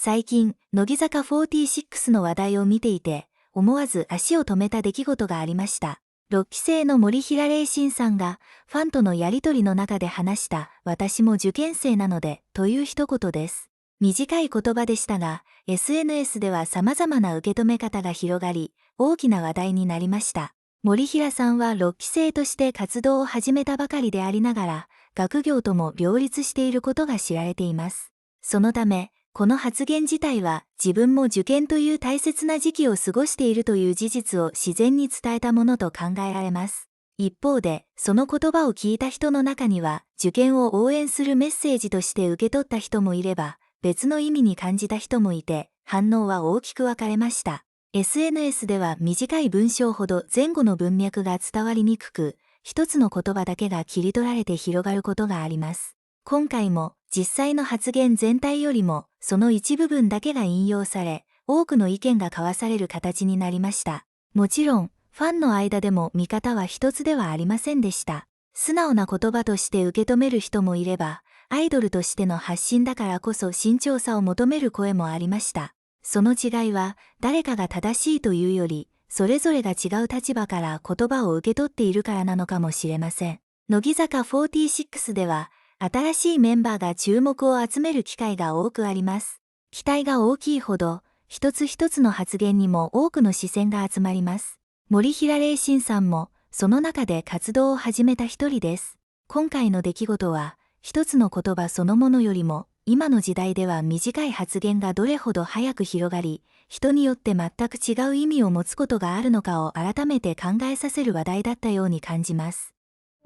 最近、乃木坂46の話題を見ていて、思わず足を止めた出来事がありました。6期生の森平麗心さんが、ファンとのやりとりの中で話した、私も受験生なので、という一言です。短い言葉でしたが、SNS では様々な受け止め方が広がり、大きな話題になりました。森平さんは6期生として活動を始めたばかりでありながら、学業とも両立していることが知られています。そのため、この発言自体は自分も受験という大切な時期を過ごしているという事実を自然に伝えたものと考えられます。一方で、その言葉を聞いた人の中には、受験を応援するメッセージとして受け取った人もいれば、別の意味に感じた人もいて、反応は大きく分かれました。SNS では短い文章ほど前後の文脈が伝わりにくく、一つの言葉だけが切り取られて広がることがあります。今回も実際の発言全体よりもその一部分だけが引用され、多くの意見が交わされる形になりました。もちろん、ファンの間でも見方は一つではありませんでした。素直な言葉として受け止める人もいれば、アイドルとしての発信だからこそ慎重さを求める声もありました。その違いは、誰かが正しいというより、それぞれが違う立場から言葉を受け取っているからなのかもしれません。乃木坂46では、新しいメンバーが注目を集める機会が多くあります。期待が大きいほど、一つ一つの発言にも多くの視線が集まります。森平麗心さんも、その中で活動を始めた一人です。今回の出来事は、一つの言葉そのものよりも、今の時代では短い発言がどれほど早く広がり、人によって全く違う意味を持つことがあるのかを改めて考えさせる話題だったように感じます。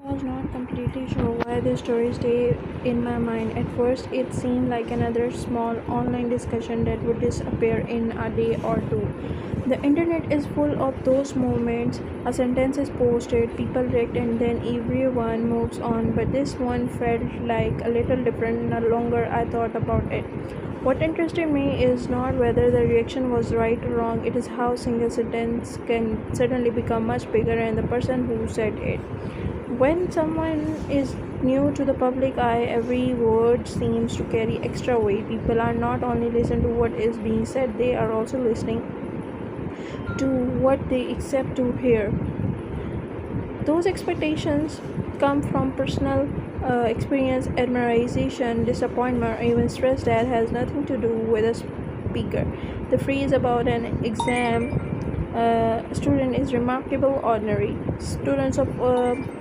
I was not completely sure why this story stayed in my mind. At first, it seemed like another small online discussion that would disappear in a day or two. The internet is full of those moments. A sentence is posted, people react, and then everyone moves on. But this one felt like a little different the longer I thought about it. What interested me is not whether the reaction was right or wrong, it is how single sentence can suddenly become much bigger and the person who said it. When someone is new to the public eye, every word seems to carry extra weight. People are not only listening to what is being said, they are also listening to what they accept to hear. Those expectations come from personal experience, admiration, disappointment, or even stress that has nothing to do with the speaker. The phrase about an exam student is remarkable ordinary. Students of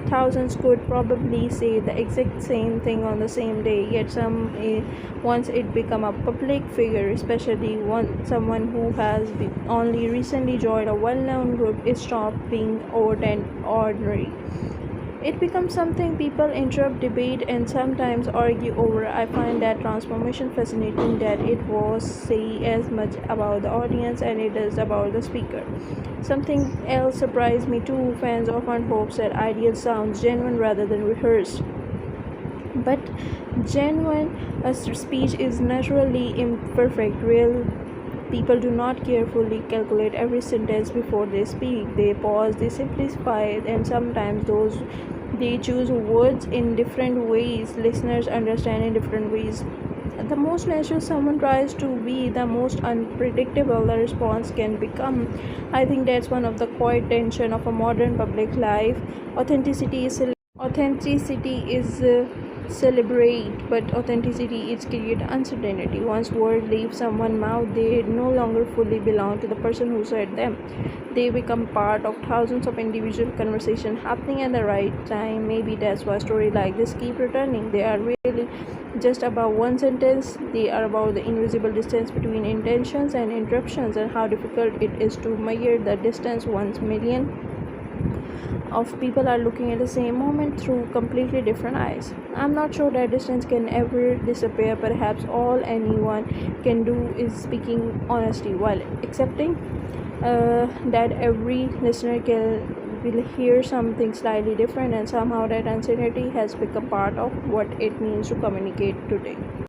thousands could probably say the exact same thing on the same day, yet once it become a public figure, especially someone who has only recently joined a well-known group, it stops being ordinary. It becomes something people interrupt, debate, and sometimes argue over. I find that transformation fascinating, that it was say as much about the audience as it does about the speaker. Something else surprised me too. Fans often hope that ideas sounds genuine rather than rehearsed. But genuine speech is naturally imperfect. Real people do not carefully calculate every sentence before they speak. They pause, they simplify, and sometimes they choose words in different ways. Listeners understand in different ways. The most natural someone tries to be, the most unpredictable the response can become. I think that's one of the quiet tension of a modern public life. Authenticity is celebrate, but authenticity is create uncertainty. Once words leave someone's mouth, they no longer fully belong to the person who said them. They become part of thousands of individual conversations happening at the right time. Maybe that's why stories like this keep returning. They are really just about one sentence. They are about the invisible distance between intentions and interruptions, and how difficult it is to measure the distance. 1 million of people are looking at the same moment through completely different eyes. I'm not sure that distance can ever disappear. Perhaps all anyone can do is speaking honesty while accepting that every listener will hear something slightly different, and somehow that uncertainty has become part of what it means to communicate today.